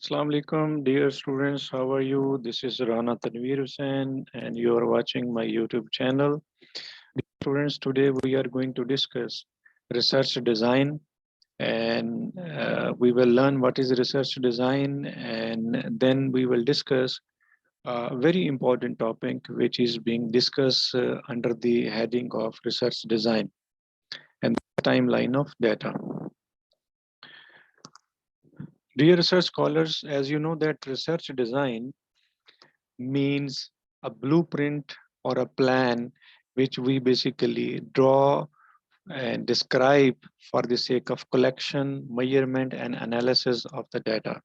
Assalamu alaikum, dear students. How are you? This is Rana Tanveer Hussain, and you are watching my YouTube channel. Students, today we are going to discuss research design, and we will learn what is research design, and then we will discuss a very important topic which is being discussed under the heading of research design and the timeline of data. Dear research scholars, as you know that research design means a blueprint or a plan which we basically draw and describe for the sake of collection, measurement, and analysis of the data.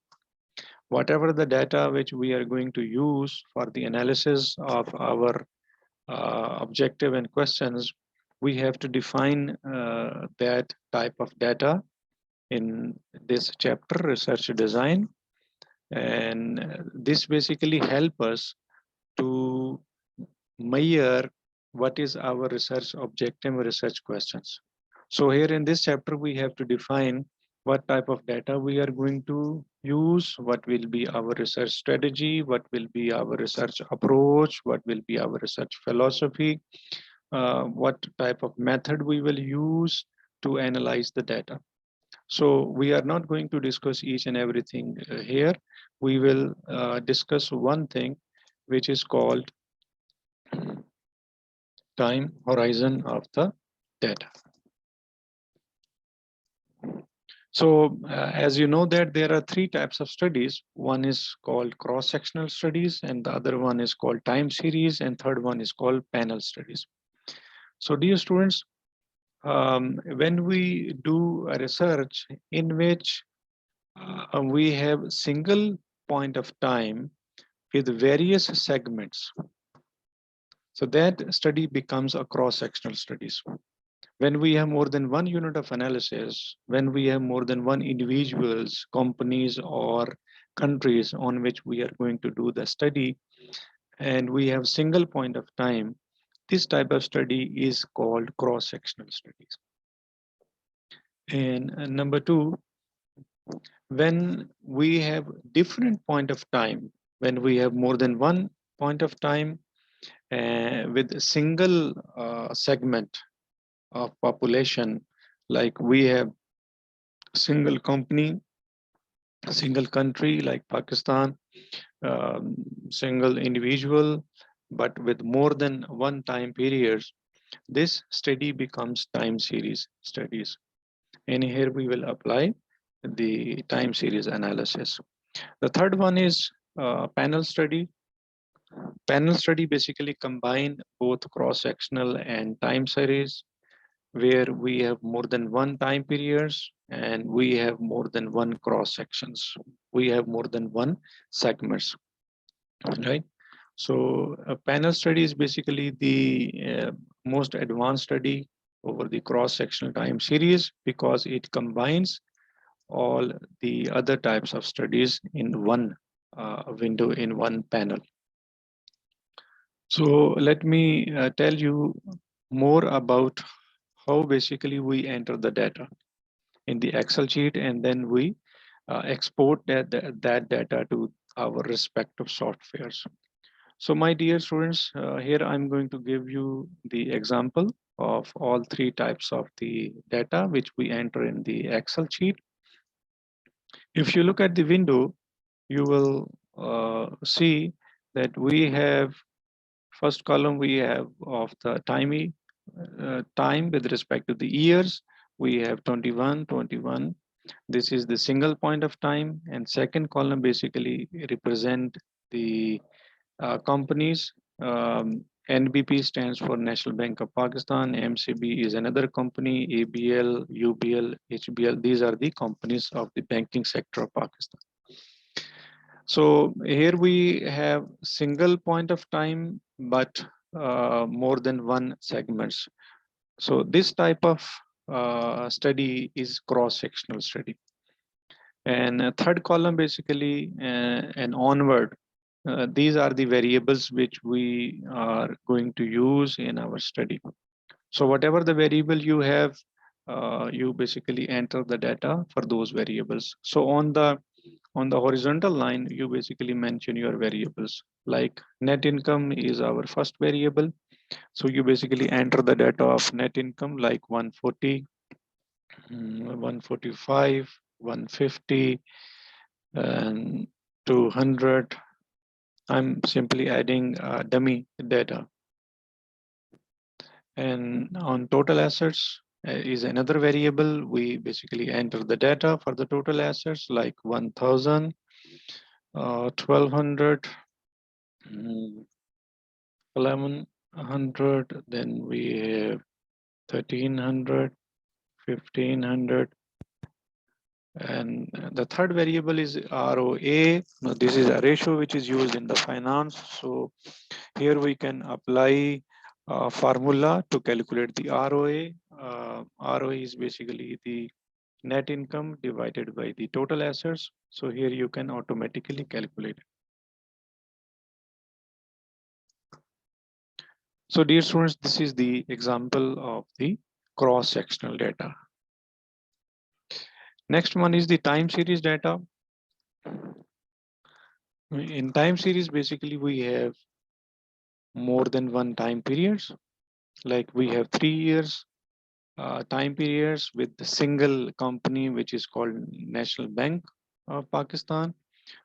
Whatever the data which we are going to use for the analysis of our objective and questions, we have to define that type of data in this chapter, research design. And this basically help us to measure what is our research objective research questions. So here in this chapter, we have to define what type of data we are going to use, what will be our research strategy, what will be our research approach, what will be our research philosophy, what type of method we will use to analyze the data. So we are not going to discuss each and everything here. We will discuss one thing which is called time horizon of the data. So as you know that there are three types of studies. One is called cross-sectional studies, and the other one is called time series, and third one is called panel studies. So dear students, when we do a research in which we have single point of time with various segments, so that study becomes a cross-sectional studies. When we have more than one unit of analysis, when we have more than one individuals, companies, or countries on which we are going to do the study, and we have single point of time, this type of study is called cross-sectional studies. And number two, when we have different point of time, when we have more than one point of time with a single segment of population, like we have single company, single country like Pakistan, single individual, but with more than one time periods, this study becomes time series studies. And here we will apply the time series analysis. The third one is panel study. Panel study basically combine both cross-sectional and time series, where we have more than one time periods and we have more than one cross sections. We have more than one segments, right? So a panel study is basically the most advanced study over the cross-sectional time series because it combines all the other types of studies in one window, in one panel. So let me tell you more about how basically we enter the data in the Excel sheet, and then we export that data to our respective softwares. So my dear students, here I'm going to give you the example of all three types of the data which we enter in the Excel sheet. If you look at the window, you will see that we have first column we have of the time with respect to the years. We have 21. This is the single point of time, and second column basically represent the companies. NBP stands for National Bank of Pakistan. MCB is another company. ABL, UBL, HBL. These are the companies of the banking sector of Pakistan. So here we have single point of time, but more than one segments. So this type of study is cross-sectional study. And third column basically and onward, these are the variables which we are going to use in our study. So whatever the variable you have, you basically enter the data for those variables. So on the On the horizontal line, you basically mention your variables. Like net income is our first variable. So you basically enter the data of net income like 140, 145, 150, and 200. I'm simply adding dummy data. And on total assets is another variable. We basically enter the data for the total assets like 1000, 1200, 1100, then we have 1300, 1500. And the third variable is ROA. Now, this is a ratio which is used in the finance. So here we can apply a formula to calculate the ROA. ROA is basically the net income divided by the total assets. So here you can automatically calculate. So dear students, this is the example of the cross-sectional data. Next one is the time series data. In time series, basically we have more than one time periods. Like we have 3 years time periods with the single company, which is called National Bank of Pakistan.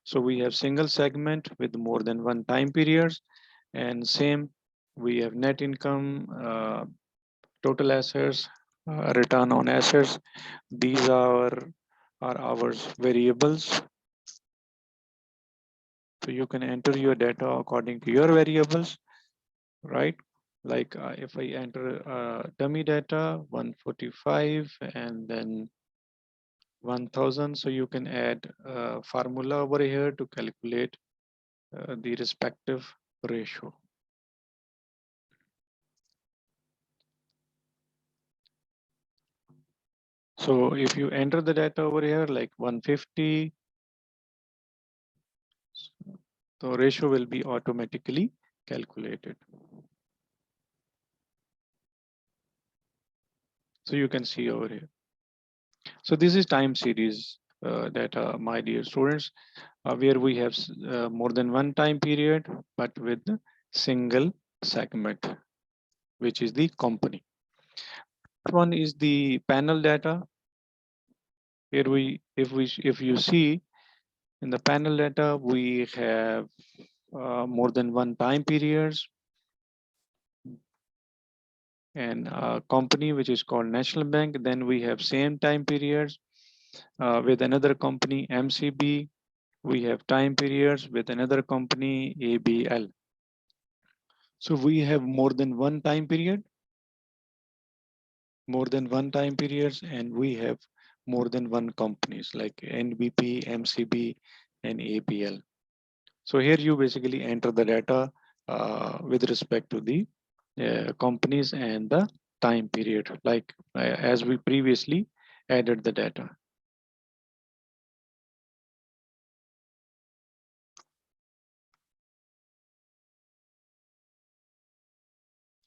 So we have single segment with more than one time periods, and same we have net income, total assets, return on assets. These are our variables. So you can enter your data according to your variables, right? Like if I enter dummy data 145 and then 1000, so you can add a formula over here to calculate the respective ratio. So if you enter the data over here like 150, the ratio will be automatically calculated. So you can see over here. So this is time series data, my dear students, where we have more than one time period, but with single segment, which is the company. One is the panel data. Here if you see in the panel data, we have more than one time periods, and a company which is called National Bank. Then we have same time periods with another company, MCB. We have time periods with another company, ABL. So we have more than one time period, and we have more than one companies like NBP, MCB, and ABL. So here you basically enter the data with respect to the companies and the time period, like as we previously added the data.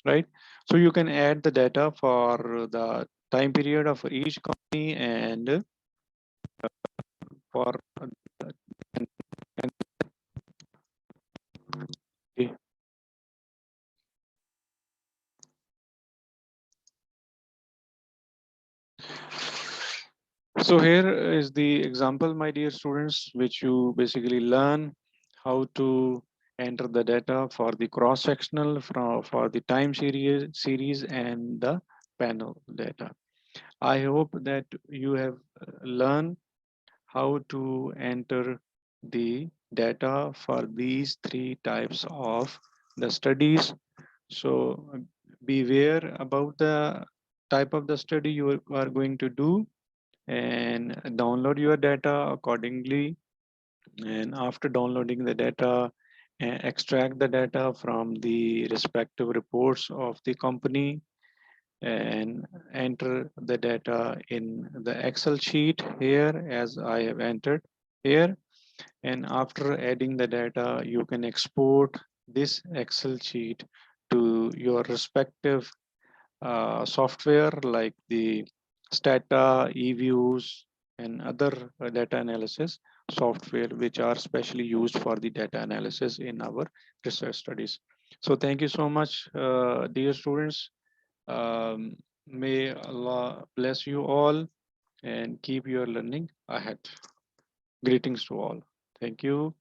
Right? So you can add the data for the time period of each company and for so here is the example, my dear students, which you basically learn how to enter the data for the cross-sectional for the time series and the panel data. I hope that you have learned how to enter the data for these three types of the studies. So beware about the type of the study you are going to do and download your data accordingly. And after downloading the data, extract the data from the respective reports of the company and enter the data in the Excel sheet here as I have entered here. And after adding the data, you can export this Excel sheet to your respective software like the Stata, eViews, and other data analysis software which are specially used for the data analysis in our research studies. So thank you so much, dear students. Um, may Allah bless you all and keep your learning ahead. Greetings to all. Thank you.